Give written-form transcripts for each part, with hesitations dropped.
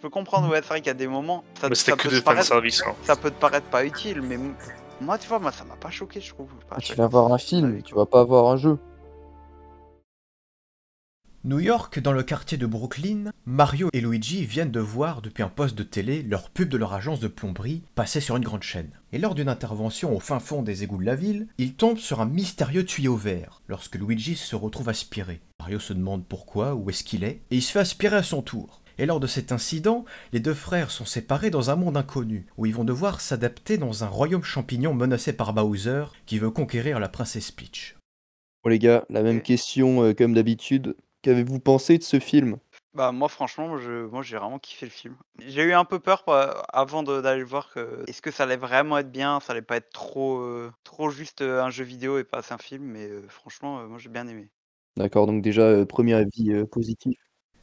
peux comprendre, ouais, c'est vrai qu'il y a des moments, Mais c'était que des fanservice. Hein. ça peut te paraître pas utile, mais moi, tu vois, moi, ça m'a pas choqué, je trouve. Tu vas voir un film, tu vas pas voir un jeu. New York, dans le quartier de Brooklyn, Mario et Luigi viennent de voir depuis un poste de télé leur pub de leur agence de plomberie passer sur une grande chaîne. Et lors d'une intervention au fin fond des égouts de la ville, ils tombent sur un mystérieux tuyau vert, lorsque Luigi se retrouve aspiré. Mario se demande pourquoi, où est-ce qu'il est, et il se fait aspirer à son tour. Et lors de cet incident, les deux frères sont séparés dans un monde inconnu, où ils vont devoir s'adapter dans un royaume champignon menacé par Bowser, qui veut conquérir la princesse Peach. Bon les gars, la même question comme d'habitude. Qu'avez-vous pensé de ce film? Bah moi franchement, j'ai vraiment kiffé le film. J'ai eu un peu peur avant d'aller le voir que est-ce que ça allait vraiment être bien, ça allait pas être trop juste un jeu vidéo et pas assez un film, mais franchement, moi j'ai bien aimé. D'accord, donc déjà, premier avis positif.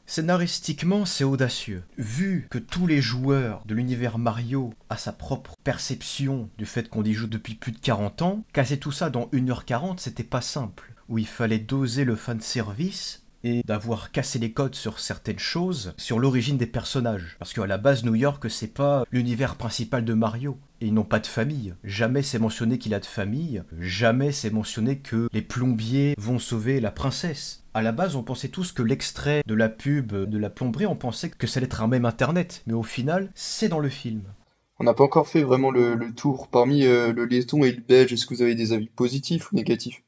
Scénaristiquement, c'est audacieux. Vu que tous les joueurs de l'univers Mario a sa propre perception du fait qu'on y joue depuis plus de 40 ans, casser tout ça dans 1h40, c'était pas simple. Où il fallait doser le fanservice et d'avoir cassé les codes sur certaines choses, sur l'origine des personnages. Parce qu'à la base, New York, c'est pas l'univers principal de Mario. Et ils n'ont pas de famille. Jamais c'est mentionné qu'il a de famille. Jamais c'est mentionné que les plombiers vont sauver la princesse. À la base, on pensait tous que l'extrait de la pub de la plomberie, on pensait que ça allait être un même internet. Mais au final, c'est dans le film. On n'a pas encore fait vraiment le tour. Parmi le laiton et le belge, est-ce que vous avez des avis positifs ou négatifs?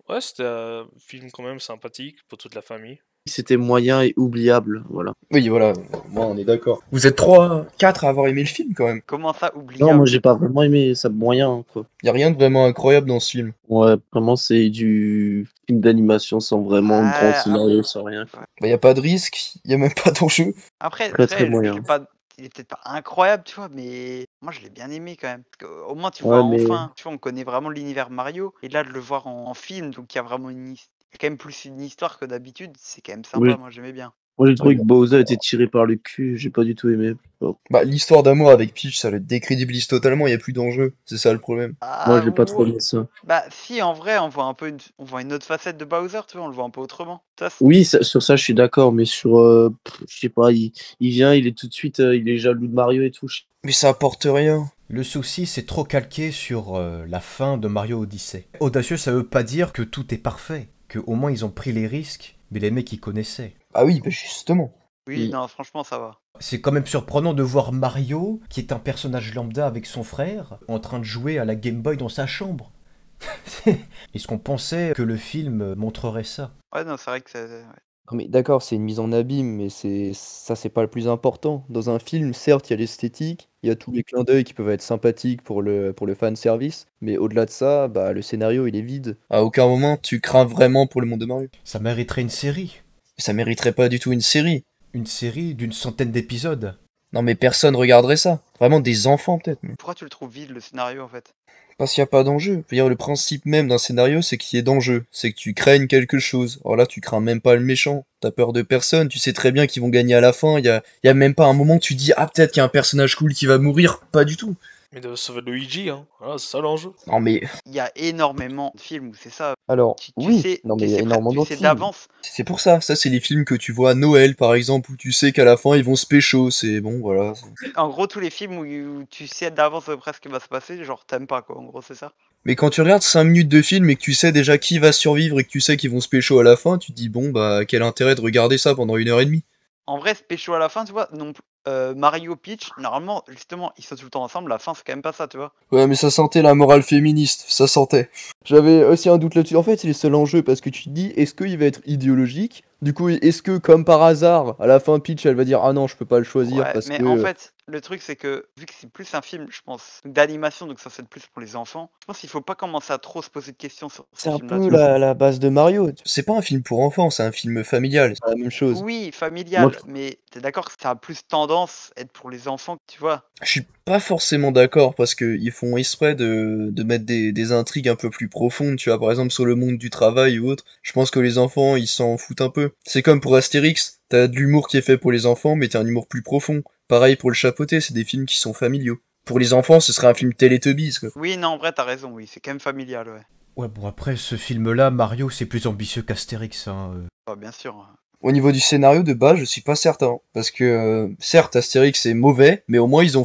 Ouais, c'était un film quand même sympathique pour toute la famille. C'était moyen et oubliable, voilà. Oui, voilà, moi on est d'accord. Vous êtes 3, 4 à avoir aimé le film quand même. Comment ça, Non, moi oubliable? j'ai pas vraiment aimé, ça moyen, quoi. Y a rien de vraiment incroyable dans ce film. Ouais, vraiment c'est du film d'animation sans vraiment de grand Ah, scénario, sans rien. Quoi. Bah y a pas de risque, y a même pas d'enjeu. Après, Très très moyen. il est peut-être pas incroyable, tu vois, mais moi je l'ai bien aimé quand même. Parce qu'au moins tu Ouais, vois mais enfin, tu vois, on connaît vraiment l'univers Mario, et là de le voir en film, donc il y a vraiment quand même plus une histoire que d'habitude, c'est quand même sympa, oui, moi j'aimais bien. moi j'ai trouvé que Bowser était tiré par le cul, j'ai pas du tout aimé. Oh. Bah l'histoire d'amour avec Peach, ça le décrédibilise totalement, y a plus d'enjeu. C'est ça le problème. Moi Ah j'ai pas trop ouais. aimé ça. Bah si, en vrai, on voit un peu on voit une autre facette de Bowser, tu vois, on le voit un peu autrement. Oui, sur ça je suis d'accord, mais sur, je sais pas, il vient, il est tout de suite, il est jaloux de Mario et tout. Mais ça apporte rien. Le souci, c'est trop calqué sur la fin de Mario Odyssey. Audacieux, ça veut pas dire que tout est parfait, qu'au moins ils ont pris les risques, mais les mecs ils connaissaient. Ah oui, bah justement. Oui, non, franchement, ça va. C'est quand même surprenant de voir Mario, qui est un personnage lambda avec son frère, en train de jouer à la Game Boy dans sa chambre. Est-ce qu'on pensait que le film montrerait ça? Ouais, non, c'est vrai que ouais. Non mais d'accord, c'est une mise en abîme, mais c'est pas le plus important. Dans un film, certes, il y a l'esthétique, il y a tous les clins d'œil qui peuvent être sympathiques pour le fan service, mais au-delà de ça, bah le scénario il est vide. À aucun moment tu crains vraiment pour le monde de Mario. Ça mériterait une série. Ça mériterait pas du tout une série. Une série d'une centaine d'épisodes. Non mais personne regarderait ça. Vraiment des enfants peut-être. Mais... Pourquoi tu le trouves vide le scénario en fait? Parce qu'il n'y a pas d'enjeu. Je veux dire, le principe même d'un scénario, c'est qu'il y ait d'enjeu. C'est que tu craignes quelque chose. Alors là, tu crains même pas le méchant. T'as peur de personne. Tu sais très bien qu'ils vont gagner à la fin. Il y a même pas un moment où tu dis, ah, peut-être qu'il y a un personnage cool qui va mourir. Pas du tout. Mais de sauver Luigi, hein. Voilà, c'est ça l'enjeu. Non mais... Il y a énormément de films où c'est ça. Alors, oui, sais, non mais il y a énormément d'autres films. d'avance. C'est pour ça. Ça, c'est les films que tu vois à Noël, par exemple, où tu sais qu'à la fin, ils vont se pécho. C'est bon, voilà. En gros, tous les films où tu sais d'avance presque ce qui va se passer, genre t'aimes pas quoi. En gros, c'est ça. Mais quand tu regardes 5 minutes de film et que tu sais déjà qui va survivre et que tu sais qu'ils vont se pécho à la fin, tu te dis bon bah quel intérêt de regarder ça pendant 1h30. En vrai, ce pécho à la fin, tu vois, non, Mario Peach, normalement, justement, ils sont tout le temps ensemble, la fin c'est quand même pas ça, tu vois. Ouais mais ça sentait la morale féministe, ça sentait. J'avais aussi un doute là-dessus. En fait, c'est les seuls enjeux parce que tu te dis, est-ce qu'il va être idéologique? Du coup, est-ce que, comme par hasard, à la fin, Peach, elle va dire, ah non, je peux pas le choisir Ouais, parce mais que... en fait, le truc c'est que, vu que c'est plus un film, je pense, d'animation, donc ça c'est plus pour les enfants, je pense qu'il faut pas commencer à trop se poser de questions sur C'est ce un film-là. peu tu vois. la base de Mario. C'est pas un film pour enfants, c'est un film familial. C'est la même chose. Oui, familial, mais t'es d'accord que ça a plus tendance à être pour les enfants, tu vois. Je suis pas forcément d'accord parce que ils font exprès de mettre des intrigues un peu plus profondes, tu vois, par exemple sur le monde du travail ou autre. Je pense que les enfants, ils s'en foutent un peu. C'est comme pour Astérix, t'as de l'humour qui est fait pour les enfants, mais t'as un humour plus profond. Pareil pour le Chapeauté, c'est des films qui sont familiaux. Pour les enfants, ce serait un film Teletubbies, quoi. Oui, non, en vrai, t'as raison, oui, c'est quand même familial, ouais. Ouais, bon après, ce film-là, Mario, c'est plus ambitieux qu'Astérix, hein. Bah, bien sûr. Au niveau du scénario de base, je suis pas certain. Parce que, certes, Astérix est mauvais, mais au moins ils sont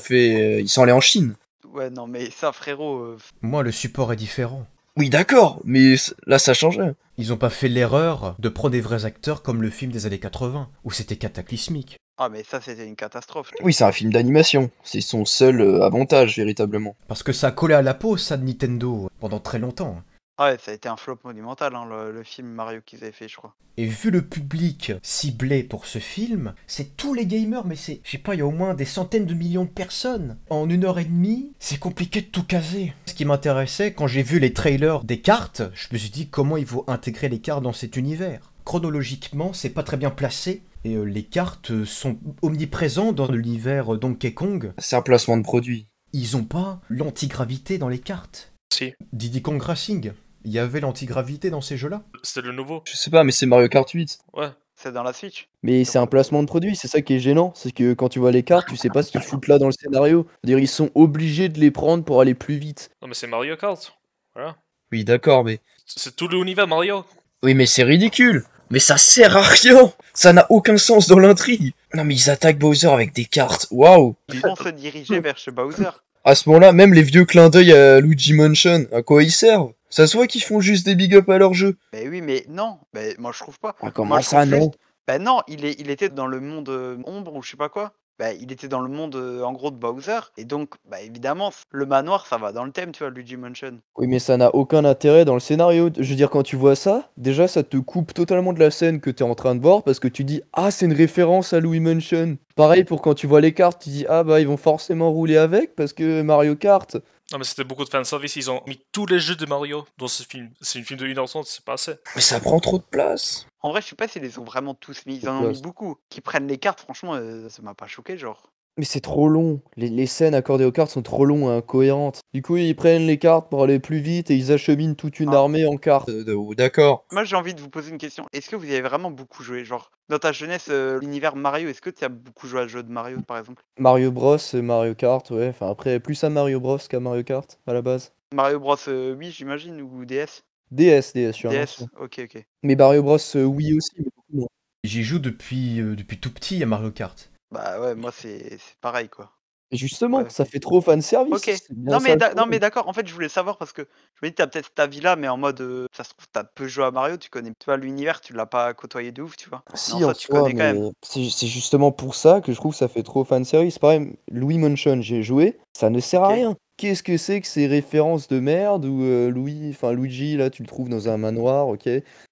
allés en Chine. Ouais, non, mais ça, frérot, Moi, le support est différent. Oui, d'accord, mais là, ça changeait. Ils ont pas fait l'erreur de prendre des vrais acteurs comme le film des années 80, où c'était cataclysmique. ah, mais ça, c'était une catastrophe. Oui, c'est un film d'animation. C'est son seul avantage, véritablement. Parce que ça a collé à la peau, ça, de Nintendo, pendant très longtemps. Ah ouais, ça a été un flop monumental, hein, le film Mario qu'ils avaient fait, je crois. Et vu le public ciblé pour ce film, c'est tous les gamers, mais c'est, je sais pas, il y a au moins des centaines de millions de personnes. En 1 heure et demie, c'est compliqué de tout caser. Ce qui m'intéressait, quand j'ai vu les trailers des cartes, je me suis dit comment il faut intégrer les cartes dans cet univers. Chronologiquement, c'est pas très bien placé, et les cartes sont omniprésentes dans l'univers Donkey Kong. C'est un placement de produit. Ils ont pas l'antigravité dans les cartes. Si, Diddy Kong Racing, il y avait l'antigravité dans ces jeux-là. c'était le nouveau. Je sais pas, mais c'est Mario Kart 8. Ouais. C'est dans la Switch. Mais c'est un placement de produit, c'est ça qui est gênant. C'est que quand tu vois les cartes, tu sais pas ce qu'ils foutent là dans le scénario. C'est-à-dire, ils sont obligés de les prendre pour aller plus vite. Non, mais c'est Mario Kart. Voilà. Oui, d'accord, mais... C'est tout l'univers Mario. Oui, mais c'est ridicule. Mais ça sert à rien. Ça n'a aucun sens dans l'intrigue. Non, mais ils attaquent Bowser avec des cartes. Waouh. Ils vont se diriger vers chez Bowser. À ce moment-là, même les vieux clins d'œil à Luigi Mansion, à quoi ils servent? Ça se voit qu'ils font juste des big up à leur jeu. Mais oui, mais non, moi je trouve pas. Ah, Moi comment je ça, trouve non? juste. Bah non, il était dans le monde ombre ou je sais pas quoi. Bah il était dans le monde en gros de Bowser. Et donc, bah évidemment, le manoir ça va dans le thème, tu vois, Luigi Mansion. Oui, mais ça n'a aucun intérêt dans le scénario. Je veux dire, quand tu vois ça, déjà, ça te coupe totalement de la scène que t'es en train de voir parce que tu dis, ah, c'est une référence à Louis Mansion. Pareil pour quand tu vois les cartes, tu dis, ah, bah, ils vont forcément rouler avec parce que Mario Kart. Non, mais c'était beaucoup de fanservice. Ils ont mis tous les jeux de Mario dans ce film. C'est une film de 1h30, c'est pas assez. Mais ça prend trop de place. En vrai, je sais pas s'ils les ont vraiment tous mis. Ils en ont Ouais. mis beaucoup. Qui prennent les cartes, franchement, ça m'a pas choqué, genre. Mais c'est trop long. Les scènes accordées aux cartes sont trop longues et incohérentes. Du coup, ils prennent les cartes pour aller plus vite et ils acheminent toute une Ah. armée en cartes. D'accord. Moi, j'ai envie de vous poser une question. Est-ce que vous y avez vraiment beaucoup joué? Genre, dans ta jeunesse, l'univers Mario, est-ce que tu as beaucoup joué à jeu de Mario, par exemple? Mario Bros, Mario Kart, ouais. Enfin, après, plus à Mario Bros qu'à Mario Kart, à la base. Mario Bros, oui, j'imagine, ou DS? DS, je suis un DS, ancien. ok. Mais Mario Bros, Wii aussi, mais beaucoup moins. J'y joue depuis tout petit à Mario Kart. Bah ouais, moi, c'est pareil, quoi. Et justement, Ouais. ça fait trop fanservice. Ok. C'est bien Non ça mais, le non problème. mais d'accord, en fait je voulais savoir parce que je me dis t'as peut-être cet avis-là mais en mode ça se trouve t'as peu joué à Mario, tu connais tu vois l'univers, tu l'as pas côtoyé de ouf, tu vois. Si, Non en ça tu soi, connais quand même. mais c'est justement pour ça que je trouve que ça fait trop fanservice. Pareil, Louis Mansion, j'ai joué, ça ne sert à Ok. rien. Qu'est-ce que c'est que ces références de merde où Luigi, là, tu le trouves dans un manoir, ok?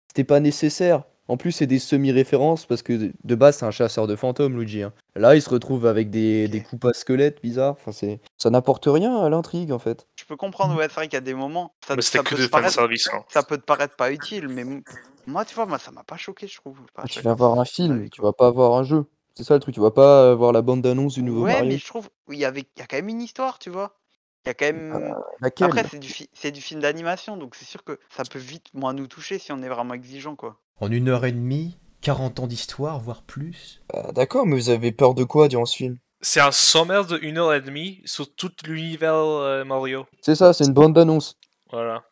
C'était pas nécessaire. En plus, c'est des semi-références parce que de base, c'est un chasseur de fantômes, Luigi, hein. Là, il se retrouve avec des Ok. coupes à squelette bizarres. Enfin, ça n'apporte rien à l'intrigue, en fait. Je peux comprendre, ouais, c'est vrai qu'il y a des moments, Mais c'était que peut des te paraître, fanservice. Hein. ça peut te paraître pas utile, mais moi tu vois, moi ça m'a pas choqué je trouve. Enfin, Tu je- vas voir un mon film, avis, tu quoi. vas pas voir un jeu. C'est ça le truc, tu vas pas voir la bande-annonce du nouveau Ouais Mario. mais je trouve, il y a quand même une histoire, tu vois. Il y a quand même. Laquelle? Après c'est du film d'animation, donc c'est sûr que ça peut vite moins nous toucher si on est vraiment exigeant quoi. En 1 heure et demie, 40 ans d'histoire, voire plus. Ah, d'accord, mais vous avez peur de quoi durant ce film? C'est un sommaire de 1h30 sur tout l'univers Mario. C'est ça, c'est une bande-annonce. Voilà.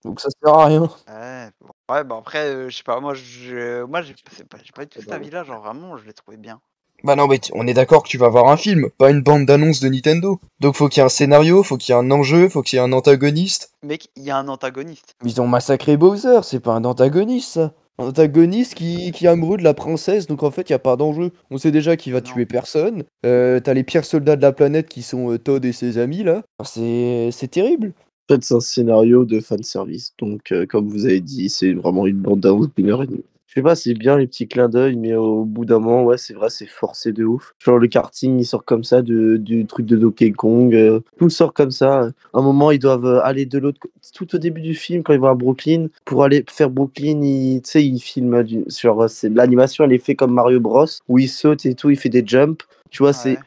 Donc ça sert à rien. Ouais, bon. Ouais, bah après, je sais pas, moi j'ai pas eu tout cet avis-là, genre vraiment, je l'ai trouvé bien. Bah non, mais on est d'accord que tu vas voir un film, pas une bande d'annonces de Nintendo. Donc faut qu'il y ait un scénario, faut qu'il y ait un enjeu, faut qu'il y ait un antagoniste. Mec, il y a un antagoniste. Ils ont massacré Bowser, c'est pas un antagoniste ça. Un antagoniste qui est amoureux de la princesse, donc en fait y a pas d'enjeu. On sait déjà qu'il va Non. tuer personne. T'as les pires soldats de la planète qui sont Toad et ses amis là. Enfin, c'est terrible. En fait, c'est un scénario de fanservice. Donc, comme vous avez dit, c'est vraiment une bande d'annonce d'1 heure et demie. Je sais pas, c'est bien les petits clins d'œil, mais au bout d'un moment, ouais, c'est vrai, c'est forcé de ouf. Genre, le karting, il sort comme ça du truc de Donkey Kong. Tout sort comme ça. À un moment, ils doivent aller de l'autre côté. Tout au début du film, quand ils vont à Brooklyn, pour aller faire Brooklyn, tu sais, ils filment. L'animation, elle est faite comme Mario Bros, où il saute et tout, il fait des jumps. Tu vois, c'est Ouais.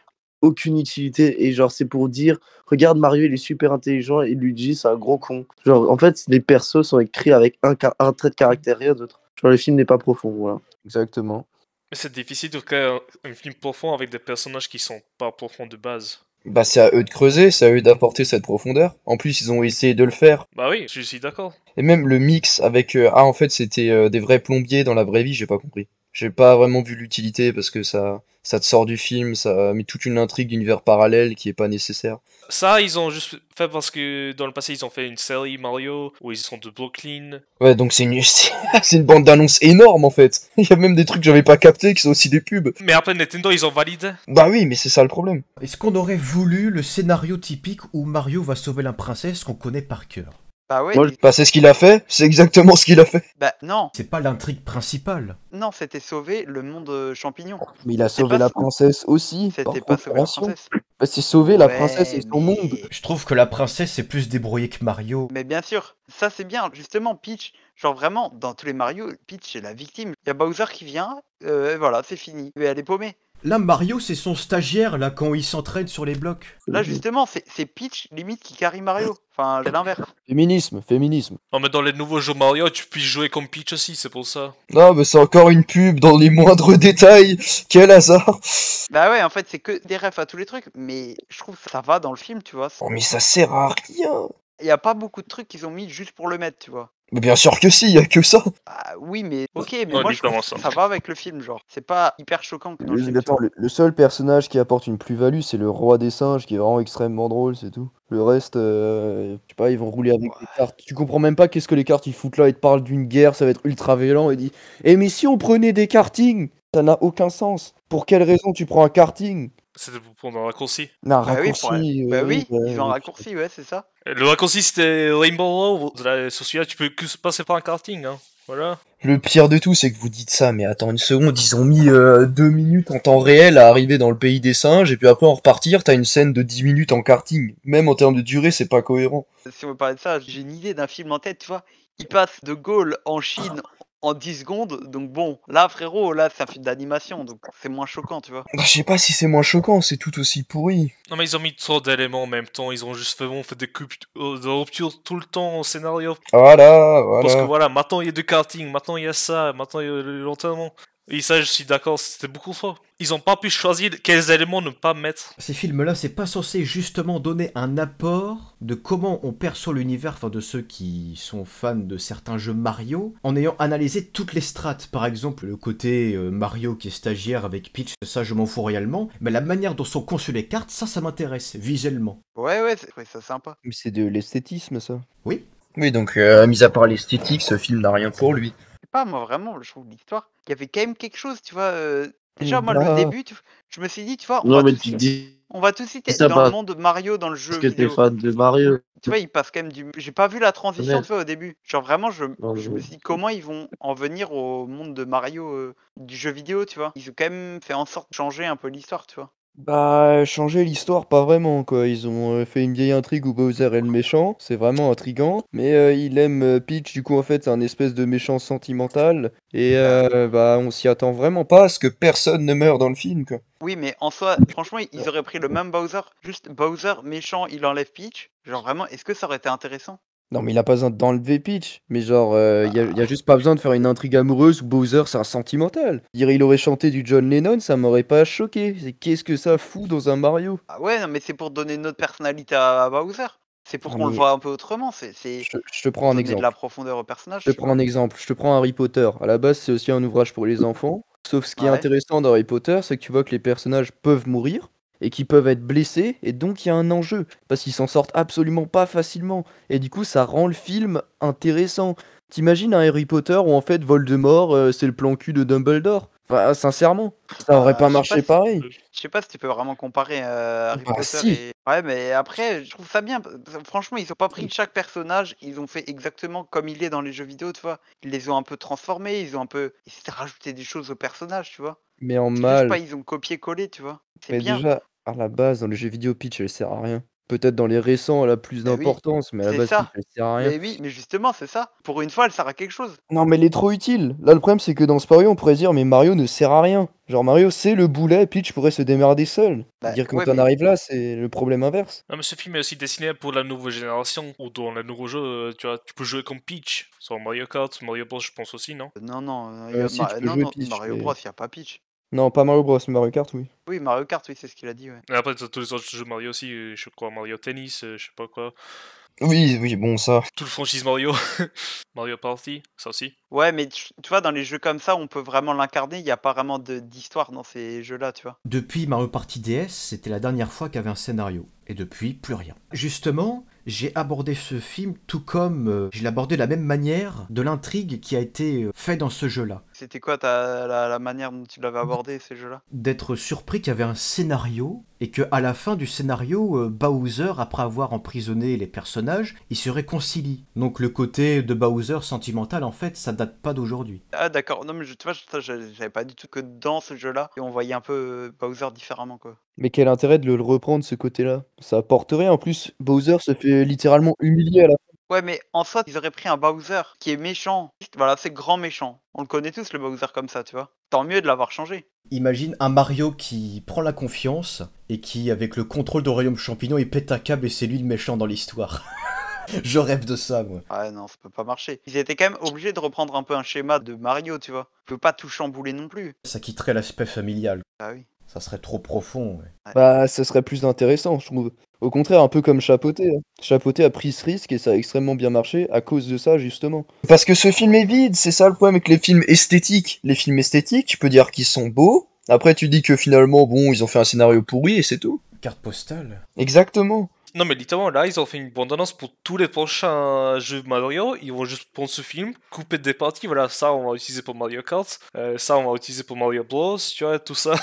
aucune utilité. Et genre, c'est pour dire, regarde, Mario, il est super intelligent et Luigi, c'est un gros con. Genre, en fait, les persos sont écrits avec un trait de caractère, rien d'autre. Genre, le film n'est pas profond, voilà. Exactement. Mais c'est difficile de créer un film profond avec des personnages qui sont pas profonds de base. Bah c'est à eux de creuser, c'est à eux d'apporter cette profondeur. En plus, ils ont essayé de le faire. Bah oui, je suis d'accord. Et même le mix avec... ah, en fait, c'était des vrais plombiers dans la vraie vie, j'ai pas compris. J'ai pas vraiment vu l'utilité parce que ça te sort du film, ça met toute une intrigue d'univers parallèle qui est pas nécessaire. Ça, ils ont juste fait parce que dans le passé, ils ont fait une série Mario où ils sont de Brooklyn. Ouais, donc c'est une bande d'annonces énorme en fait. Il y a même des trucs que j'avais pas capté qui sont aussi des pubs. Mais après, Nintendo, ils ont validé. Bah oui, mais c'est ça le problème. Est-ce qu'on aurait voulu le scénario typique où Mario va sauver la princesse qu'on connaît par cœur? Bah ouais, Moi, Bah c'est ce qu'il a fait, c'est exactement ce qu'il a fait. bah non, C'est pas l'intrigue principale. non, c'était sauver le monde champignon. Mais il a C'était sauvé pas la ça. princesse aussi, par C'était pas sauver la procuration. princesse. Bah, c'est sauver la princesse et Ouais, son monde. mais... Je trouve que la princesse c'est plus débrouillé que Mario. Mais bien sûr, ça c'est bien. Justement, Peach, genre vraiment, dans tous les Mario, Peach est la victime. Il y a Bowser qui vient, et voilà, c'est fini. Mais elle est paumée. Là, Mario, c'est son stagiaire, là, quand il s'entraide sur les blocs. Là, justement, c'est Peach, limite, qui carry Mario. Enfin, c'est l'inverse. Féminisme, féminisme. Non, mais dans les nouveaux jeux Mario, tu puisses jouer comme Peach aussi, c'est pour ça. Non, mais c'est encore une pub dans les moindres détails. Quel hasard. Bah ouais, en fait, c'est que des refs à tous les trucs, mais je trouve que ça va dans le film, tu vois. Oh mais ça sert à rien. Il y a pas beaucoup de trucs qu'ils ont mis juste pour le mettre, tu vois. Mais bien sûr que si, y a que ça. Ah oui, mais ok, mais Ouais, moi lui, je trouve comment que ça ça va avec le film, genre. C'est pas hyper choquant que dans le film. tu Attends, vois. le seul personnage qui apporte une plus-value, c'est le roi des singes, qui est vraiment extrêmement drôle, c'est tout. Le reste, je sais pas, ils vont rouler avec des cartes. Tu comprends même pas qu'est-ce que les cartes ils foutent là, ils te parlent d'une guerre, ça va être ultra violent, et dit Eh mais si on prenait des kartings? Ça n'a aucun sens. Pour quelle raison tu prends un karting? C'était pour prendre un raccourci. Un Bah oui, raccourci. bah oui, ouais, ils ont ouais, raccourci, ouais, c'est ça. Le raccourci, c'était Rainbow Road. Sur celui-là, tu peux que passer par un karting, hein. Voilà. Le pire de tout, c'est que vous dites ça, mais attends une seconde, ils ont mis 2 minutes en temps réel à arriver dans le pays des singes, et puis après en repartir, t'as une scène de 10 minutes en karting. Même en termes de durée, c'est pas cohérent. Si on veut parler de ça, j'ai une idée d'un film en tête, tu vois. Il passe de Gaulle en Chine en 10 secondes, donc bon, là frérot, là c'est un film d'animation, donc c'est moins choquant, tu vois. Bah, je sais pas si c'est moins choquant, c'est tout aussi pourri. Non, mais ils ont mis trop d'éléments en même temps. Ils ont juste fait des ruptures tout le temps au scénario. Voilà, Parce que voilà. voilà, maintenant il y a du karting, maintenant il y a ça, maintenant il y a l'entraînement. Et ça, je suis d'accord, c'était beaucoup trop. Ils ont pas pu choisir quels éléments ne pas mettre. Ces films-là, c'est pas censé justement donner un apport de comment on perçoit l'univers, enfin de ceux qui sont fans de certains jeux Mario, en ayant analysé toutes les strates. Par exemple, le côté Mario qui est stagiaire avec Peach, ça je m'en fous réellement, mais la manière dont sont conçues les cartes, ça m'intéresse, visuellement. Ouais, c'est ça sympa. Mais c'est de l'esthétisme, ça. Oui. Oui, donc, mis à part l'esthétique, ce film n'a rien pour lui. Je sais pas, moi vraiment, je trouve l'histoire, il y avait quand même quelque chose, tu vois. Déjà, moi, le Bah, début, je me suis dit, tu vois, Non, mais tu dis on va tout de suite être ça dans le parce monde de Mario dans le jeu que t'es vidéo. fan de Mario. Tu vois, il passe quand même du. J'ai pas vu la transition, Ouais. tu vois, au début. Genre vraiment, Non, je mais- me suis dit comment ils vont en venir au monde de Mario du jeu vidéo, tu vois. Ils ont quand même fait en sorte de changer un peu l'histoire, tu vois. Bah, changer l'histoire, pas vraiment, quoi. Ils ont fait une vieille intrigue où Bowser est le méchant, c'est vraiment intriguant. Mais il aime Peach, du coup, en fait, c'est un espèce de méchant sentimental. Et bah, on s'y attend vraiment pas. Pas parce que personne ne meurt dans le film, quoi. Oui, mais en soi, franchement, ils auraient pris le même Bowser, juste Bowser méchant, il enlève Peach. Genre vraiment, est-ce que ça aurait été intéressant? Non, mais il a pas besoin d'enlever Peach. Mais genre, y a juste pas besoin de faire une intrigue amoureuse où Bowser, c'est un sentimental. Dire il aurait chanté du John Lennon, ça m'aurait pas choqué. C'est qu'est-ce que ça fout dans un Mario? Ah ouais, non, mais c'est pour donner une autre personnalité à Bowser. C'est pour Non, qu'on le mais voit un peu autrement. C'est je te prends pour un donner de exemple. la profondeur au personnage. Je te tu prends vois. un exemple. Je te prends Harry Potter. À la base, c'est aussi un ouvrage pour les enfants. Sauf ce qui est Ouais. intéressant dans Harry Potter, c'est que tu vois que les personnages peuvent mourir et qu'ils peuvent être blessés, et donc il y a un enjeu, parce qu'ils s'en sortent absolument pas facilement. Et du coup, ça rend le film intéressant. T'imagines un Harry Potter où en fait Voldemort, c'est le plan cul de Dumbledore? Enfin, sincèrement, ça aurait pas Je sais marché si- pareil. Je sais pas si tu peux vraiment comparer Harry Bah Potter si. et. Ouais, mais après, je trouve ça bien. Franchement, ils ont pas pris chaque personnage, ils ont fait exactement comme il est dans les jeux vidéo, tu vois. Ils les ont un peu transformés, ils ont un peu. Ils ont rajouté des choses aux personnages, tu vois. Mais en C'est juste mal. pas, ils ont copié-collé, tu vois. C'est Mais bien. déjà, à la base, dans les jeux vidéo, Peach, elle sert à rien. Peut-être dans les récents, elle a plus Bah oui, d'importance, mais à la c'est base, Peach, ça. elle sert à rien. Mais oui, mais justement, c'est ça. Pour une fois, elle sert à quelque chose. Non, mais elle est trop utile. Là, le problème, c'est que dans ce Mario, on pourrait dire, mais Mario ne sert à rien. Genre, Mario, c'est le boulet, Peach pourrait se démerder seul. Bah Dire quand ouais, on mais. arrive là, c'est le problème inverse. Non, mais ce film est aussi destiné pour la nouvelle génération, ou dans les nouveaux jeux, tu vois, tu peux jouer comme Peach. Sur Mario Kart, Mario Bros, je pense aussi, non? Non, Si, tu peux non, jouer non, Peach, Mario mais... Bros, y a pas Peach. Non, pas Mario Bros, mais Mario Kart, oui. Oui, Mario Kart, oui, c'est ce qu'il a dit, ouais. Et après, t'as tous les autres jeux Mario aussi, je crois Mario Tennis, je sais pas quoi. Oui, oui, bon, ça. Tout le franchise Mario. Mario Party, ça aussi. Ouais, mais tu vois, dans les jeux comme ça, on peut vraiment l'incarner. Il y a pas vraiment d'histoire dans ces jeux-là, tu vois. Depuis Mario Party DS, c'était la dernière fois qu'il y avait un scénario. Et depuis, plus rien. Justement, j'ai abordé ce film tout comme je l'ai abordé de la même manière de l'intrigue qui a été faite dans ce jeu-là. C'était quoi la manière dont tu l'avais abordé, ces jeux-là? D'être surpris qu'il y avait un scénario et que à la fin du scénario, Bowser, après avoir emprisonné les personnages, il se réconcilie. Donc le côté de Bowser sentimental, en fait, ça date pas d'aujourd'hui. Ah d'accord, non mais tu vois, ça, j'avais pas du tout que dans ce jeu-là, et on voyait un peu Bowser différemment, quoi. Mais quel intérêt de le reprendre ce côté-là? Ça apporte rien. En plus, Bowser se fait littéralement humilier à la fin. Ouais, mais en soi, ils auraient pris un Bowser qui est méchant. Voilà, c'est grand méchant. On le connaît tous, le Bowser comme ça, tu vois. Tant mieux de l'avoir changé. Imagine un Mario qui prend la confiance et qui, avec le contrôle de Royaume Champignon, il pète un câble et c'est lui le méchant dans l'histoire. Je rêve de ça, moi. Ouais, non, ça peut pas marcher. Ils étaient quand même obligés de reprendre un peu un schéma de Mario, tu vois. Tu peux pas tout chambouler non plus. Ça quitterait l'aspect familial. Ah oui. Ça serait trop profond. Ouais. Bah, ça serait plus intéressant, je trouve. Au contraire, un peu comme Chapeauté, hein. Chapeauté a pris ce risque et ça a extrêmement bien marché à cause de ça, justement. Parce que ce film est vide, c'est ça le problème avec les films esthétiques. Les films esthétiques, tu peux dire qu'ils sont beaux. Après, tu dis que finalement, bon, ils ont fait un scénario pourri et c'est tout. Carte postale. Exactement. Non, mais littéralement, là, ils ont fait une bande-annonce pour tous les prochains jeux Mario. Ils vont juste prendre ce film, couper des parties. Voilà, ça, on va utiliser pour Mario Kart. Ça, on va utiliser pour Mario Bros. Tu vois, tout ça.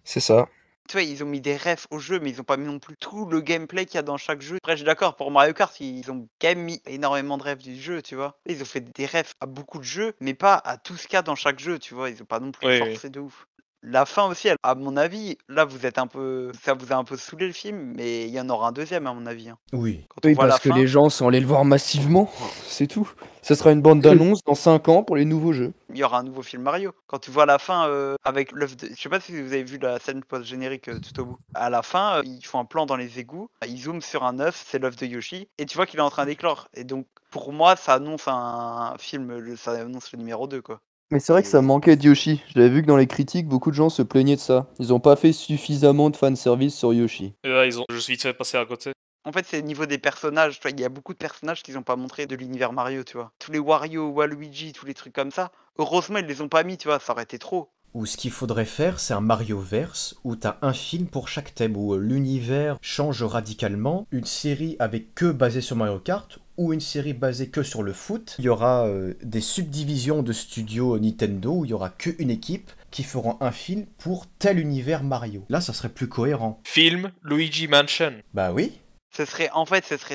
C'est ça. Tu vois, ils ont mis des refs au jeu, mais ils ont pas mis non plus tout le gameplay qu'il y a dans chaque jeu. Après, je suis d'accord, pour Mario Kart, ils ont quand même mis énormément de refs du jeu, tu vois. Ils ont fait des refs à beaucoup de jeux, mais pas à tout ce qu'il y a dans chaque jeu, tu vois. Ils ont pas non plus Oui, forcé de ouf. La fin aussi, à mon avis, là, vous êtes un peu... Ça vous a un peu saoulé le film, mais il y en aura un deuxième, à mon avis, hein. Oui. Quand on Oui, voit la parce que fin... les gens sont allés le voir massivement, c'est tout. Ça sera une bande d'annonces dans 5 ans pour les nouveaux jeux. il y aura un nouveau film Mario. Quand tu vois la fin avec l'œuf de... Je sais pas si vous avez vu la scène post-générique tout au bout. À la fin, ils font un plan dans les égouts, ils zooment sur un œuf, c'est l'œuf de Yoshi, et tu vois qu'il est en train d'éclore. Et donc, pour moi, ça annonce un film, ça annonce le numéro 2, quoi. Mais c'est vrai que ça manquait de Yoshi. J'avais vu que dans les critiques, beaucoup de gens se plaignaient de ça. Ils ont pas fait suffisamment de fanservice sur Yoshi. Et là, ils ont juste vite fait passer à côté. En fait, c'est au niveau des personnages, tu vois, il y a beaucoup de personnages qu'ils ont pas montré de l'univers Mario, tu vois. Tous les Wario, Waluigi, tous les trucs comme ça, heureusement, ils les ont pas mis, tu vois, ça aurait été trop. Ou ce qu'il faudrait faire, c'est un Mario-verse où t'as un film pour chaque thème, où l'univers change radicalement, une série avec que basée sur Mario Kart, ou une série basée que sur le foot. Il y aura des subdivisions de studios Nintendo, où il y aura qu'une équipe qui feront un film pour tel univers Mario. Là, ça serait plus cohérent. Film Luigi Mansion. Bah oui. Ce serait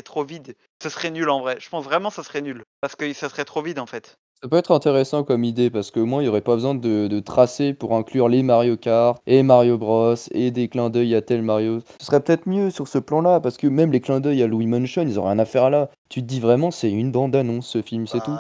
trop vide. Ce serait nul en vrai. Je pense vraiment que ce serait nul. Parce que ça serait trop vide en fait. Ça peut être intéressant comme idée parce qu'au moins il n'y aurait pas besoin de tracer pour inclure les Mario Kart et Mario Bros et des clins d'œil à tel Mario. Ce serait peut-être mieux sur ce plan-là parce que même les clins d'œil à Louis Mansion, ils ont rien à faire là. Tu te dis vraiment c'est une bande-annonce ce film, c'est tout.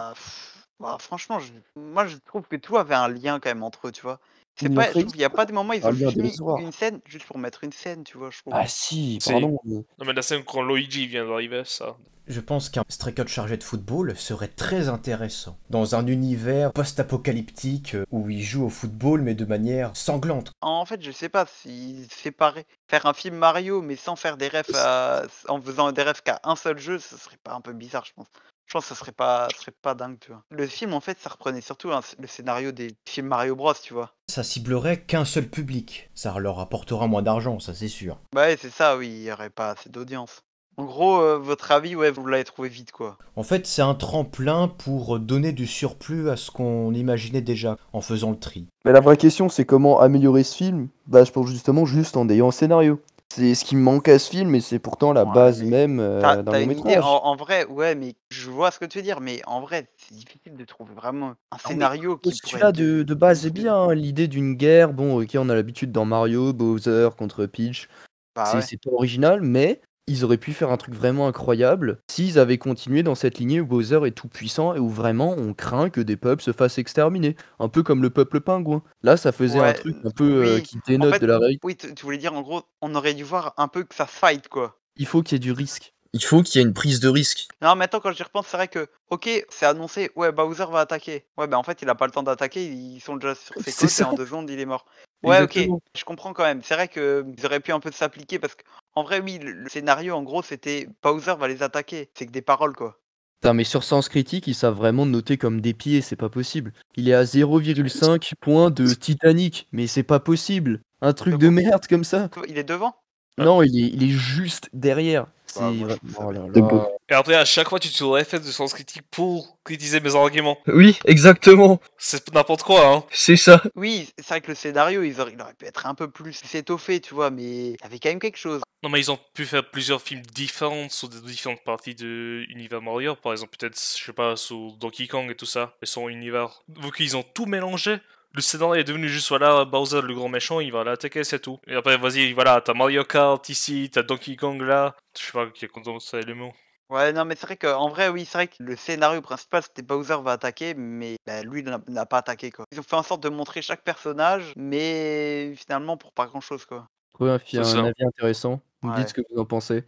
Franchement, moi je trouve que tout avait un lien quand même entre eux, tu vois. C'est Ils l'ont pas, je fait trouve qu'il y a pas des moments ils un ont lien juste mis dérisoire. une scène juste pour mettre une scène, tu vois, je trouve. Ah si, Si. pardon. Non, mais la scène quand Luigi vient d'arriver, ça. Je pense qu'un striker chargé de football serait très intéressant. Dans un univers post-apocalyptique où il joue au football mais de manière sanglante. En fait, je sais pas si séparer, faire un film Mario mais sans faire des refs en faisant des refs qu'à un seul jeu, ce serait pas un peu bizarre, je pense. Je pense que ça serait pas dingue, tu vois. Le film, en fait, ça reprenait surtout le scénario des films Mario Bros, tu vois. Ça ciblerait qu'un seul public. Ça leur apportera moins d'argent, ça c'est sûr. Bah ouais, c'est ça, oui, il y aurait pas assez d'audience. En gros, votre avis, ouais, vous l'avez trouvé vite, quoi. En fait, c'est un tremplin pour donner du surplus à ce qu'on imaginait déjà en faisant le tri. Mais la vraie question c'est comment améliorer ce film? Bah je pense justement juste en ayant un scénario. C'est ce qui me manque à ce film et c'est pourtant la Ouais, base mais même t'as d'un long une idée, métrage. en vrai, ouais, mais je vois ce que tu veux dire, mais en vrai, c'est difficile de trouver vraiment un Non, mais scénario le qui pourrait postulat être de base est ouf de bien, hein. L'idée d'une guerre, bon ok on a l'habitude dans Mario, Bowser contre Peach, Bah ouais. c'est pas original, mais ils auraient pu faire un truc vraiment incroyable s'ils avaient continué dans cette lignée où Bowser est tout puissant et où vraiment on craint que des peuples se fassent exterminer, un peu comme le peuple pingouin. Là ça faisait un Ouais, truc un peu oui, qui en dénote fait, de la réalité. oui, tu voulais dire, en gros, on aurait dû voir un peu que ça fight, quoi. Il faut qu'il y ait du risque. Il faut qu'il y ait une prise de risque. Non, maintenant, quand j'y repense, c'est vrai que, ok, c'est annoncé, ouais, Bowser va attaquer. Ouais, bah en fait, il a pas le temps d'attaquer, ils sont déjà sur ses C'est côtes et ça. en 2 secondes, il est mort. Ouais, OK, Exactement. je comprends quand même. C'est vrai qu'ils auraient pu un peu s'appliquer parce qu'en vrai, oui, le scénario, en gros, c'était Bowser va les attaquer. C'est que des paroles, quoi. Putain, mais sur Sens Critique, ils savent vraiment noter comme des pieds, c'est pas possible. Il est à 0,5 points de Titanic, mais c'est pas possible. Un truc de Comment merde comme ça. il est devant? Non, il est juste derrière. Bah, C'est moi, je vrai. trouve ça Oh bien. là C'est là. beau. Et après, à chaque fois, tu te réfères de sens critique pour critiquer mes arguments. Oui, exactement. C'est n'importe quoi, hein. C'est ça. Oui, c'est vrai que le scénario, il aurait pu être un peu plus étoffé, tu vois, mais il y avait quand même quelque chose. Non, mais ils ont pu faire plusieurs films différents sur des différentes parties de l'univers Mario. Par exemple, peut-être, je sais pas, sur Donkey Kong et tout ça, et son univers. Vu qu'ils ont tout mélangé, le scénario est devenu juste, voilà, Bowser, le grand méchant, il va l'attaquer, c'est tout. Et après, vas-y, voilà, t'as Mario Kart ici, t'as Donkey Kong là. Je sais pas qui est content de ça les mots. Ouais, non, mais c'est vrai qu'en vrai, oui, c'est vrai que le scénario principal, c'était Bowser va attaquer, mais bah, lui, n'a pas attaqué, quoi. Ils ont fait en sorte de montrer chaque personnage, mais finalement pour pas grand-chose, quoi. Trouvé C'est un ça. avis intéressant. Vous me dites Ouais. ce que vous en pensez.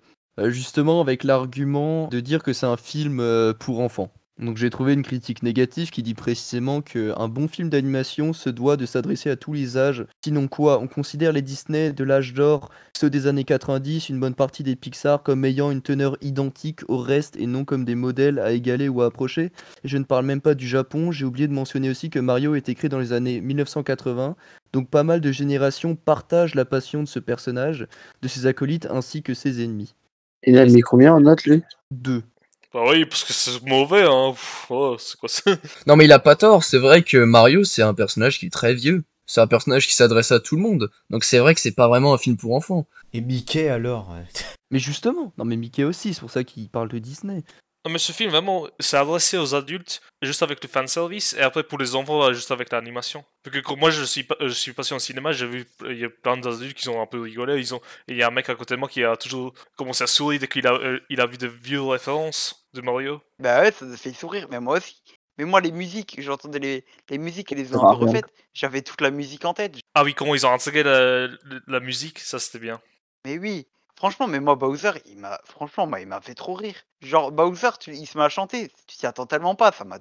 Justement, avec l'argument de dire que c'est un film pour enfants. Donc j'ai trouvé une critique négative qui dit précisément qu'un bon film d'animation se doit de s'adresser à tous les âges. Sinon quoi, on considère les Disney de l'âge d'or, ceux des années 90, une bonne partie des Pixar comme ayant une teneur identique au reste et non comme des modèles à égaler ou à approcher. Et je ne parle même pas du Japon, j'ai oublié de mentionner aussi que Mario est écrit dans les années 1980. Donc pas mal de générations partagent la passion de ce personnage, de ses acolytes ainsi que ses ennemis. Il a mis combien en note, lui? 2. Bah oui, parce que c'est mauvais, hein. Pff, oh, c'est quoi ça? Non mais il a pas tort, c'est vrai que Mario c'est un personnage qui est très vieux. C'est un personnage qui s'adresse à tout le monde. Donc c'est vrai que c'est pas vraiment un film pour enfants. Et Mickey alors Mais justement, non mais Mickey aussi, c'est pour ça qu'il parle de Disney. Non, mais ce film, vraiment, c'est adressé aux adultes, juste avec le fanservice, et après pour les enfants, juste avec l'animation. Parce que quand moi, je suis passé en cinéma, j'ai vu, il y a plein d'adultes qui ont un peu rigolé, et il y a un mec à côté de moi qui a toujours commencé à sourire dès qu'il a vu de vieux références de Mario. Bah ouais, ça fait sourire, mais moi aussi. Mais moi, les musiques, j'entendais les musiques et les ont Ça un va peu rien. refaites. J'avais toute la musique en tête. Ah oui, comment ils ont intégré la musique, ça c'était bien. Mais oui, franchement, mais moi, Bowser, franchement, il m'a fait trop rire. Genre, Bowser, il se met à chanter, tu t'y attends tellement pas, ça m'a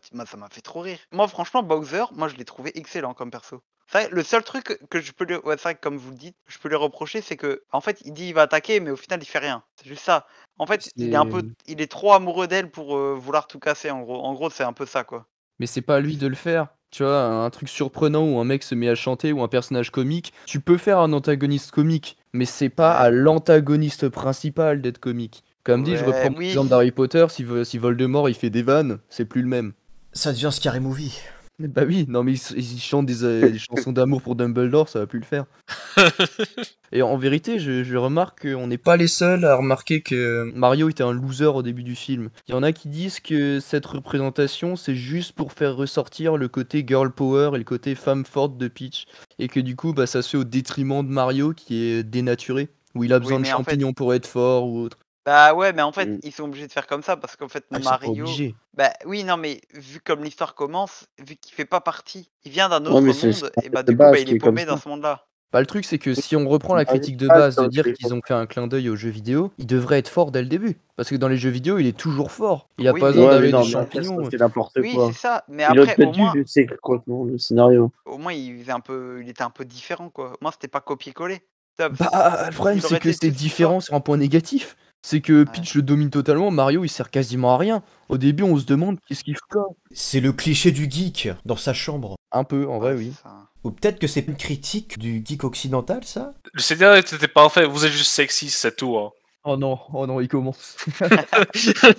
fait trop rire. Moi, franchement, Bowser, moi, je l'ai trouvé excellent comme perso. C'est vrai, le seul truc que je peux lui, ouais, c'est vrai que comme vous le dites, je peux lui reprocher, c'est que, en fait, il dit il va attaquer, mais au final, il fait rien. C'est juste ça. En fait, C'est... il est trop amoureux d'elle pour vouloir tout casser, en gros. En gros, c'est un peu ça, quoi. Mais c'est pas à lui de le faire. Tu vois, un truc surprenant où un mec se met à chanter ou un personnage comique, tu peux faire un antagoniste comique, mais c'est pas à Ouais, l'antagoniste principal d'être comique. Comme dit, je reprends ouais, mon oui. exemple d'Harry Potter, si Voldemort il fait des vannes, c'est plus le même. Ça devient Scary Movie. Bah oui, non mais il chante des chansons d'amour pour Dumbledore, ça va plus le faire. Et en vérité, je remarque qu'on n'est pas... Pas les seuls à remarquer que... Mario était un loser au début du film. Il y en a qui disent que cette représentation, c'est juste pour faire ressortir le côté girl power et le côté femme forte de Peach. Et que du coup, bah, ça se fait au détriment de Mario qui est dénaturé, où il a Oui, besoin de mais en fait, champignons pour être fort ou autre. bah ouais, mais en fait, Mm. ils sont obligés de faire comme ça parce qu'en fait, Ah, ils sont pas Mario, obligés. bah oui, non, mais vu comme l'histoire commence, vu qu'il fait pas partie, il vient d'un Ouais, autre mais c'est monde, et bah de du coup, bah base il qui est est comme paumé dans ça. ce monde-là. Bah, le truc, c'est que si on reprend la critique de Ah, base de ça, dire tu- qu'ils ont fait un clin d'œil aux jeux vidéo, il devrait être fort dès le début. Parce que dans les jeux vidéo, il est toujours fort. Il a Oui, pas besoin Ouais, mais d'aller des non, mais après, ça, champignons. c'est n'importe Oui, c'est quoi. ça. Mais Il aurait après, peut-être dû laisser complètement le scénario. au moins, il était un peu différent, quoi. Au moins, c'était pas copier-coller. Ça, Bah, le problème, s'il c'est aurait que été c'est aussi différent fort. sur un point négatif. C'est que Ouais, Peach le domine totalement, Mario il sert quasiment à rien. Au début, on se demande qu'est-ce qu'il fout là. C'est le cliché du geek dans sa chambre. Un peu, en vrai, ouais, oui. c'est ça. Ou peut-être que c'est une critique du geek occidental, ça. Le scénario était parfait, vous êtes juste sexy, c'est tout. Hein. Oh non, il commence.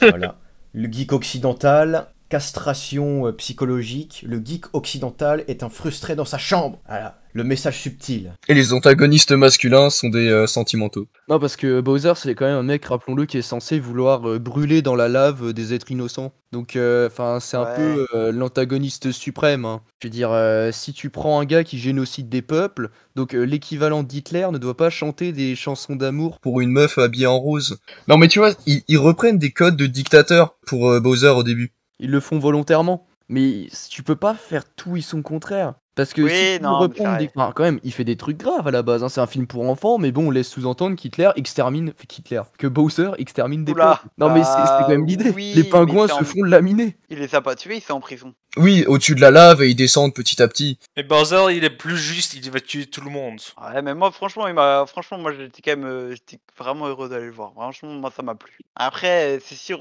Voilà. Le geek occidental, castration psychologique. Le geek occidental est un frustré dans sa chambre. Voilà. Le message subtil. Et les antagonistes masculins sont des sentimentaux. Non, parce que Bowser, c'est quand même un mec, rappelons-le, qui est censé vouloir brûler dans la lave des êtres innocents. Donc, enfin, c'est un Ouais. peu l'antagoniste suprême, hein. Je veux dire, si tu prends un gars qui génocide des peuples, donc l'équivalent d'Hitler ne doit pas chanter des chansons d'amour. Pour une meuf habillée en rose. Non mais tu vois, ils reprennent des codes de dictateur pour Bowser au début. Ils le font volontairement. Mais tu peux pas faire tout et son contraire. Parce que si Oui, tu veux non, mais reprendre ça des enfin, quand même, il fait des trucs graves à la base, hein. C'est un film pour enfants, mais bon, on laisse sous-entendre que Bowser extermine des peuples. Oula, Non, mais c'est quand même l'idée. Les oui, mais pingouins c'est se en font laminer. il les a pas tués, ils sont en prison. Oui, au-dessus de la lave et ils descendent petit à petit. Mais Bowser, il est plus juste, il va tuer tout le monde. Ouais, mais moi franchement, moi j'étais quand même, j'étais vraiment heureux d'aller le voir. Franchement, moi ça m'a plu. Après, c'est sûr,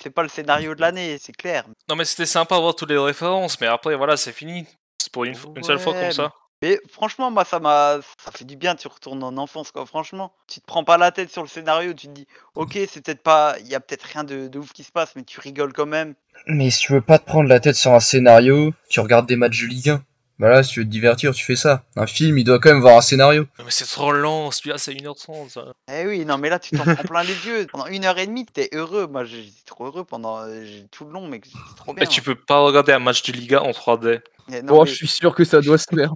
c'est pas le scénario de l'année, c'est clair. Non, mais c'était sympa de voir toutes les références, mais après, voilà, c'est fini. C'est pour une seule fois comme Ouais, ça. mais franchement, moi ça fait du bien, tu retournes en enfance quoi, franchement. Tu te prends pas la tête sur le scénario, tu te dis: «OK, c'est peut-être pas il y a peut-être rien de ouf qui se passe, mais tu rigoles quand même». Mais si tu veux pas te prendre la tête sur un scénario, tu regardes des matchs de Ligue 1. Voilà, si tu veux te divertir, tu fais ça. Un film, il doit quand même avoir un scénario. Mais c'est trop lent, celui-là, c'est 1h30. Ça. Eh oui, non mais là tu t'en prends plein les yeux. Pendant 1 heure et demie, tu heureux. Moi j'étais trop heureux pendant, tout le long mec, c'était trop Et bien. tu peux pas regarder un match de Liga en 3D. Mais non Oh, mais je suis sûr que ça doit se faire.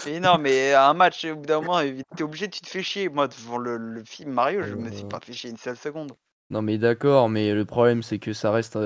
mais non mais un match, au bout d'un moment, tu obligé, tu te fais chier. Moi devant le film Mario, je me suis pas fait chier une seule seconde. Non, mais d'accord, mais le problème, c'est que ça reste,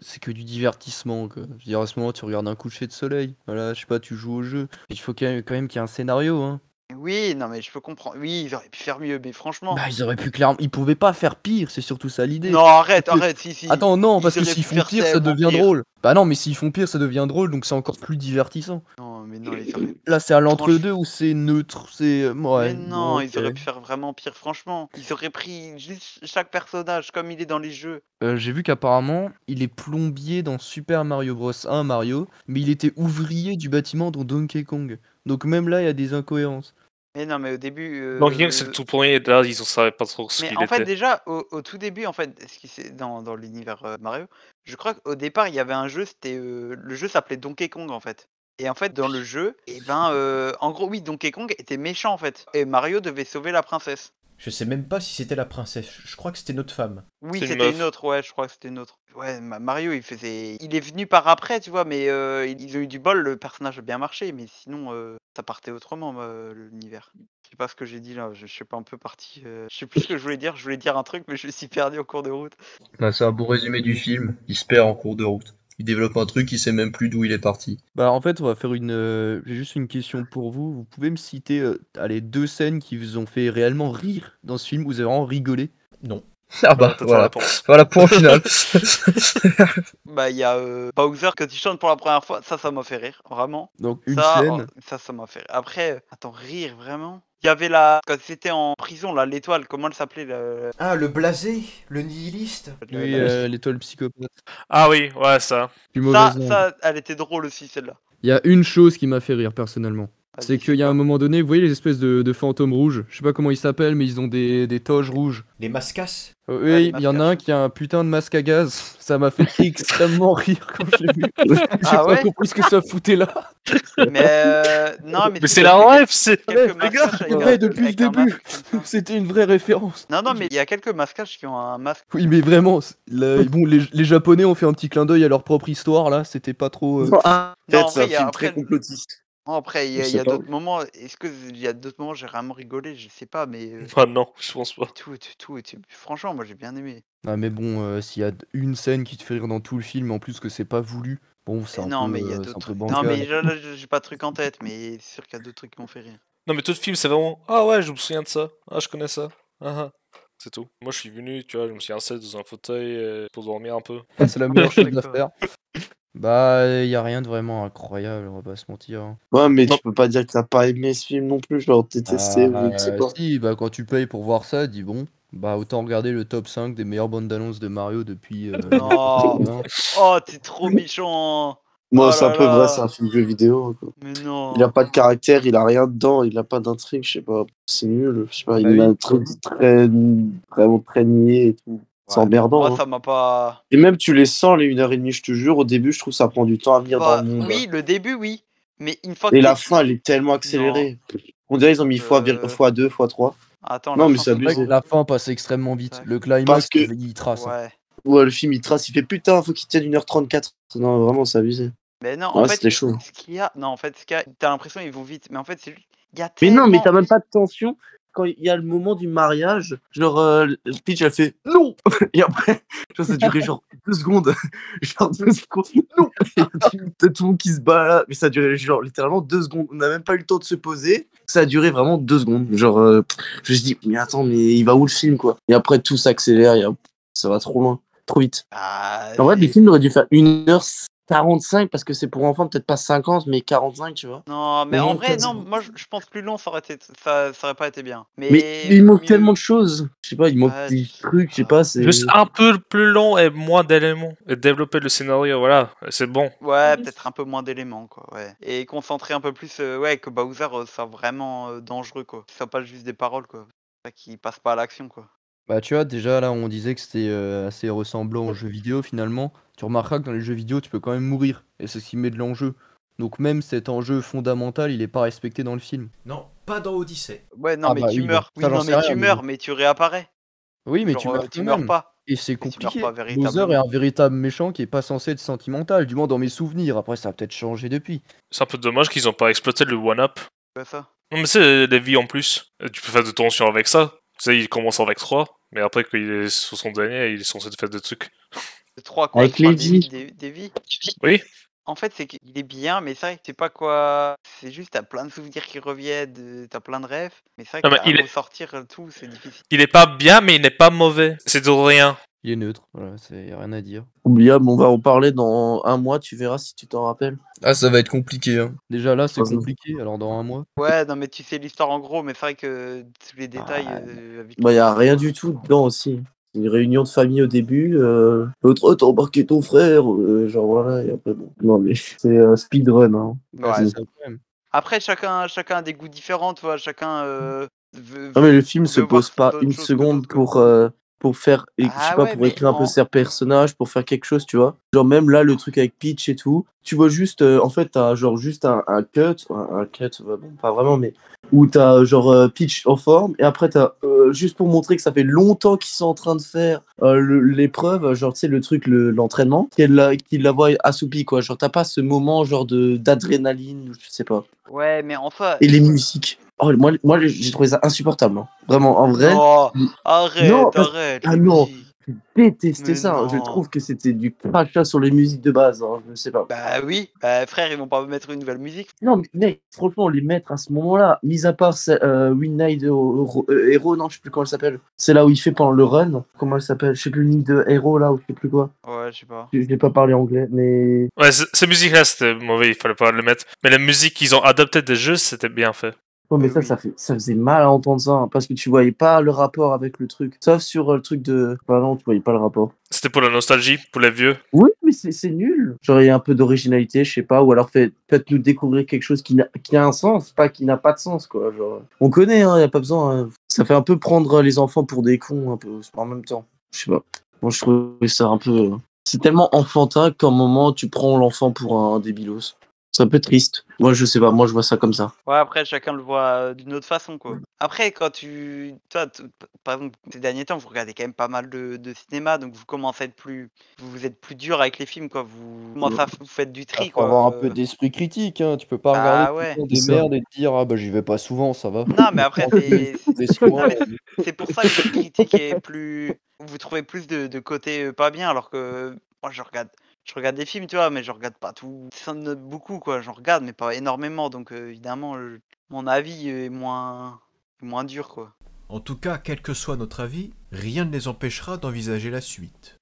c'est que du divertissement, quoi. Je veux dire, à ce moment, tu regardes un coucher de soleil. Voilà, je sais pas, tu joues au jeu. Il faut quand même qu'il y ait un scénario, hein. Oui, non mais je peux comprendre. Oui, ils auraient pu faire mieux, mais franchement. Bah, ils auraient pu clairement ils pouvaient pas faire pire, c'est surtout ça l'idée. Non, arrête, Parce que arrête, si, si. attends, non, Ils parce que auraient s'ils pu font faire pire, ça tellement devient pire. drôle. Bah non, mais s'ils font pire, ça devient drôle, donc c'est encore plus divertissant. Non, mais non, ils auraient. Là, c'est à Franch- l'entre-deux où c'est neutre, c'est Mais ouais, non, bon, ils auraient OK. pu faire vraiment pire, franchement. Ils auraient pris juste chaque personnage comme il est dans les jeux. J'ai vu qu'apparemment, il est plombier dans Super Mario Bros 1 Mario, mais il était ouvrier du bâtiment dans Donkey Kong. Donc même là, il y a des incohérences. Mais non, mais au début. Donc, c'est le tout premier, là, ils en savaient pas trop ce Mais qu'il en fait, était. déjà, au tout début, en fait, ce qui c'est dans l'univers Mario, je crois qu'au départ, il y avait un jeu, c'était le jeu s'appelait Donkey Kong en fait. Et en fait, dans le jeu, et ben, en gros, oui, Donkey Kong était méchant en fait. Et Mario devait sauver la princesse. Je sais même pas si c'était la princesse. Je crois que c'était notre femme. Oui, C'est une c'était meuf. une autre, ouais, je crois que c'était une autre. Ouais, Mario, il est venu par après, tu vois, mais ils ont eu du bol, le personnage a bien marché, mais sinon, ça partait autrement, l'univers. Je sais pas ce que j'ai dit là, je suis pas un peu parti. Je sais plus ce que je voulais dire un truc, mais je me suis perdu en cours de route. Bah, c'est un bon résumé du film. Il se perd en cours de route. Il développe un truc, il sait même plus d'où il est parti. Bah, en fait, on va faire j'ai juste une question pour vous. Vous pouvez me citer, allez, 2 scènes qui vous ont fait réellement rire dans ce film? Vous avez vraiment rigolé? Non. Ah Voilà, bah, t'as ta voilà. réponse. Voilà, point final. Bah, il y a Bowser quand il chante pour la première fois, ça m'a fait rire, vraiment. Donc une Ça, scène. ça m'a fait rire. Après, attends, rire vraiment? Il y avait la quand c'était en prison là, l'étoile, comment elle s'appelait le Ah, le blasé, le nihiliste. Oui, l'étoile psychopathe. Ah oui, ouais, ça. Du mauvais ça, angle. ça, elle était drôle aussi celle-là. Il y a une chose qui m'a fait rire personnellement. Vas-y, C'est qu'il y a un quoi? moment donné, vous voyez les espèces de fantômes rouges? Je sais pas comment ils s'appellent, mais ils ont des toges rouges. Les mascas. Ouais, Oui, les il y en a un mascages. qui a un putain de masque à gaz. Ça m'a fait extrêmement rire quand je l'ai vu. J'ai Ah pas ouais? compris ce que ça foutait là. Mais non, mais Mais tu c'est sais, la il y a rêve, c'est. quelques Les gars, mascages avec ouais, depuis le avec un début. masque comme ça. C'était une vraie référence. Non, non, mais il y a quelques mascages qui ont un masque. Oui, mais vraiment, bon, les Japonais ont fait un petit clin d'œil à leur propre histoire là. C'était pas trop. Non, en Peut-être c'est vrai, un il y a film très après complotiste. non, après il Je y sais a pas. d'autres moments. Est-ce que il y a d'autres moments où j'ai vraiment rigolé? Je sais pas, mais Ah non, je pense pas. tout était franchement, moi j'ai bien aimé. Ah, mais bon, s'il y a une scène qui te fait rire dans tout le film, en plus que c'est pas voulu, bon, c'est Et un non, peu, mais il y a c'est d'autres un peu trucs. Non, mais bancal. là, j'ai pas de truc en tête, mais c'est sûr qu'il y a d'autres trucs qui m'ont fait rire. Non, mais tout le film, c'est vraiment. Ah ouais, je me souviens de ça. Ah, je connais ça. Ah, ah. C'est tout. Moi, je suis venu, tu vois, je me suis assis dans un fauteuil pour dormir un peu. C'est la meilleure chose à D'accord. faire. Bah, y a rien de vraiment incroyable, on va pas se mentir, hein. Ouais, mais Non. tu peux pas dire que t'as pas aimé ce film non plus, genre détesté ou je sais pas. Si, bah quand tu payes pour voir ça, dis bon, bah autant regarder le top 5 des meilleures bandes d'annonces de Mario depuis. Non. 1980. Oh, t'es trop méchant. Moi, Oh c'est un là peu vrai, là. c'est un film jeu vidéo, quoi. Mais Il a non. pas de caractère, il a rien dedans, il a pas d'intrigue, je sais pas. C'est nul, je sais pas, Ah il a oui. un truc vraiment très niais et tout. C'est Ouais. emmerdant. Moi, Hein. ça m'a pas. Et même tu les sens, les 1h30, je te jure, au début, je trouve que ça prend du temps à venir dans Bah, le monde. oui, le début, oui. Mais une fois Et que la t'es- fin, elle est tellement accélérée. On dirait qu'ils ont mis Euh, x2, x3. Attends, Non, la mais fin, c'est C'est vrai abusé. que la fin passe extrêmement vite. Tac. Le climax, Parce que- il trace, hein. Ouais. Ouais, le film, il trace, il fait putain, faut qu'il tienne 1h34. Non, vraiment, c'est abusé. Mais non, Ouais, en fait, c'était chaud. ce qu'il y a. Non, en fait, ce qu'il y a, t'as l'impression qu'ils vont vite. Mais en fait, c'est juste. Il y a Mais non, mais tellement. t'as même pas de tension. quand il y a le moment du mariage, genre, Peach, elle fait non! Et après, genre, ça a duré genre 2 secondes. Genre 2 secondes. Non! Et t'as tout le monde qui se bat là. Mais ça a duré genre littéralement 2 secondes. On n'a même pas eu le temps de se poser. Ça a duré vraiment 2 secondes. Genre, je me suis dit, mais attends, mais il va où le film, quoi? Et après, tout s'accélère. Ça va trop loin. Trop vite. Ah, En vrai, les c'est- films auraient dû faire 1h45 parce que c'est pour enfants, peut-être pas 50, mais 45, tu vois. Non, mais Au en moins vrai, 15. non, moi je pense plus long, ça aurait été, ça aurait pas été bien. Mais Mais il manque mieux. tellement de choses. Je sais pas, il manque Ouais, des trucs, je sais pas, c'est. Juste un peu plus long et moins d'éléments. Et développer le scénario, voilà, c'est bon. Ouais, peut-être un peu moins d'éléments, quoi, ouais. Et concentrer un peu plus, ouais, que Bowser soit vraiment dangereux, quoi. Que ce soit pas juste des paroles, quoi. Pas qu'il passe pas à l'action, quoi. Bah, tu vois, déjà là, on disait que c'était assez ressemblant aux jeux vidéo finalement. Tu remarqueras que dans les jeux vidéo, tu peux quand même mourir, et c'est ce qui met de l'enjeu. Donc même cet enjeu fondamental, il est pas respecté dans le film. Non, pas dans Odyssey. Ouais, non, Ah mais bah tu oui, bon, meurs. Oui, ça j'en non, sais mais tu rien, mais bon. meurs, mais tu réapparais. Oui, mais tu Genre, meurs tu quand meurs même. pas. Et c'est Mais tu meurs compliqué. pas Bowser est véritablement. un véritable méchant qui est pas censé être sentimental, du moins dans mes souvenirs. Après, ça a peut-être changé depuis. C'est un peu dommage qu'ils ont pas exploité le one-up. Quoi, ça? Non, mais c'est des vies en plus. Et tu peux faire de tension avec ça. Tu sais, il commence avec 3, mais après, quand il est sur son dernier, il est censé faire des trucs. Le 3 quoi, Avec tu parles Lady. des vies? Oui, En fait, c'est qu'il est bien, mais c'est vrai que tu sais pas quoi. C'est juste, t'as plein de souvenirs qui reviennent, t'as plein de rêves. Mais c'est vrai non, que mais à ressortir tout, c'est difficile. il est pas bien, mais il n'est pas mauvais. C'est de rien. Il est neutre, voilà, c'est y a rien à dire. Oubliable, on va en parler dans un mois, tu verras si tu t'en rappelles. Ah, ça va être compliqué, hein. Déjà là, c'est Ouais, ça- compliqué, alors dans un mois. Ouais, non, mais tu sais l'histoire en gros, mais c'est vrai que tous les détails Bah, avec Bah, y a l'histoire, rien du tout dedans aussi. C'est une réunion de famille au début. L'autre, oh, t'as embarqué ton frère. Genre voilà, et après, bon. Non, mais c'est speedrun. Hein. Ouais, c'est Ouais. ça le problème. Après, chacun a des goûts différents, tu vois. Chacun Non, mais le film se veut voir pose pas d'autres une choses que seconde d'autres, quoi. pour faire, je sais Ah pas, ouais, pour mais écrire un peu ses personnages, pour faire quelque chose, tu vois. Genre, même là, le truc avec Peach et tout, tu vois juste, en fait, t'as genre juste un cut, un cut, bon, pas vraiment, mais où t'as genre Peach en forme, et après, t'as, juste pour montrer que ça fait longtemps qu'ils sont en train de faire l'épreuve, genre, tu sais, le truc, l'entraînement, qu'il la voit assoupie, quoi. Genre, t'as pas ce moment, genre, d'adrénaline, je sais pas. ouais, mais en soi. Et les musiques. Oh, moi j'ai trouvé ça insupportable. Hein. Vraiment, en vrai. Non, Non, arrête, ah les non, musiques. j'ai détesté Mais ça. Je non. trouve que c'était du crachat sur les musiques de base. Hein. Je sais pas. Bah oui, bah frère, ils vont pas mettre une nouvelle musique. Non, mais mec, franchement, les mettre à ce moment-là, mis à part Midnight Hero, non, je sais plus comment elle s'appelle. C'est là où il fait pendant le run. Comment elle s'appelle? Je sais plus, Nick de Hero, là, ou je sais plus quoi. Ouais, je sais pas. Je n'ai pas parlé anglais, mais. Ouais, ces musiques-là, c'était mauvais, il fallait pas le mettre. Mais la musique qu'ils ont adaptée des jeux, c'était bien fait. Ouais, mais Oui. ça faisait mal à entendre ça, hein, parce que tu voyais pas le rapport avec le truc. Sauf sur le truc de. Bah non, tu voyais pas le rapport. C'était pour la nostalgie, pour les vieux. Oui, mais c'est nul. Genre, il y a un peu d'originalité, je sais pas, ou alors faites-nous découvrir quelque chose qui a un sens, pas qui n'a pas de sens, quoi. Genre, on connaît, hein, y a pas besoin. Hein. Ça fait un peu prendre les enfants pour des cons, un peu, en même temps. Je sais pas. Moi, je trouve ça un peu. C'est tellement enfantin qu'à un moment, tu prends l'enfant pour un débilos. C'est un peu triste. Moi, je sais pas, moi, je vois ça comme ça. Ouais, après, chacun le voit d'une autre façon, quoi. Après, quand toi, par exemple, ces derniers temps, vous regardez quand même pas mal de cinéma, donc vous commencez à être vous êtes plus dur avec les films, quoi. Vous commencez vous faites du Ah, tri, faut quoi. avoir un peu d'esprit critique, hein. Tu peux pas regarder Bah tout le ouais. temps des C'est ça. merdes et te dire ah bah j'y vais pas souvent, ça va. Non, mais après, Progression, non, mais c'est pour ça que votre critique est plus. Vous trouvez plus de côté pas bien, alors que moi, je regarde des films, tu vois, mais je regarde pas tout. Ça me note beaucoup, quoi. J'en regarde, mais pas énormément, donc évidemment, mon avis est moins dur, quoi. En tout cas, quel que soit notre avis, rien ne les empêchera d'envisager la suite.